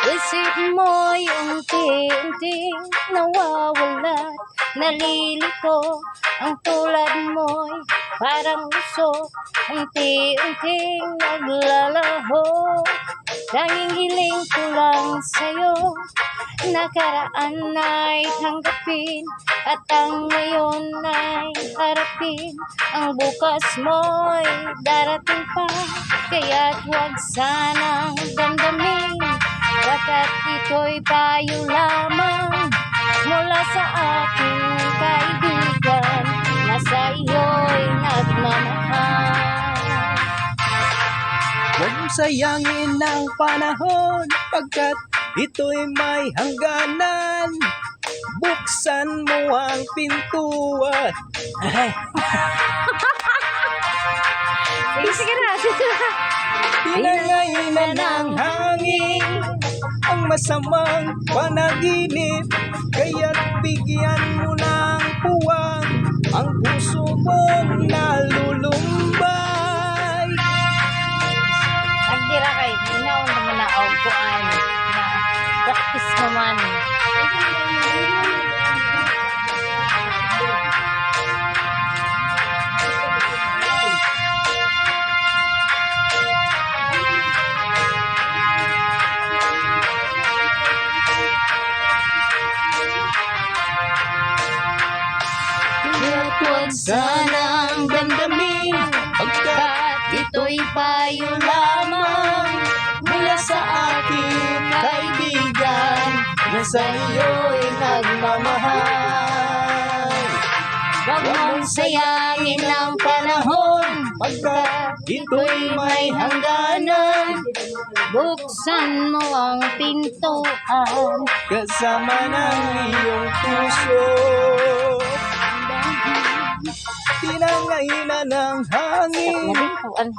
Isip mo'y unti-unting nawawalat, nalilito. Ang tulad mo'y parang usok, unti-unting naglalaho. Tanging hiling ko lang sa'yo, nakaraan ay tanggapin, at ang ngayon ay harapin. Ang bukas mo'y darating pa, kaya't huwag sanang damdamin, pagkat ito'y payo lamang mula sa aking kaibigan na sa iyo'y nagmamahal. Huwag mong sayangin ang panahon, pagkat ito'y may hangganan. Buksan mo ang pintuan. Sige na. Pinangainan ng hangin ang masamang panaginip, kaya't bigyan mo ng puwang ang puso mong nalulumbay. Agdira kay minaw naman na og kuan na practice naman. Huwag sanang damdamin, pagkat ito'y payo lamang Mula sa aking kaibigan na sa iyo'y nagmamahal. Huwag mong sayangin ang panahon, Pagkat ito'y may hangganan, buksan mo ang pintuan. kasama ng iyong puso. Pinangainan ng hangin Pintuan.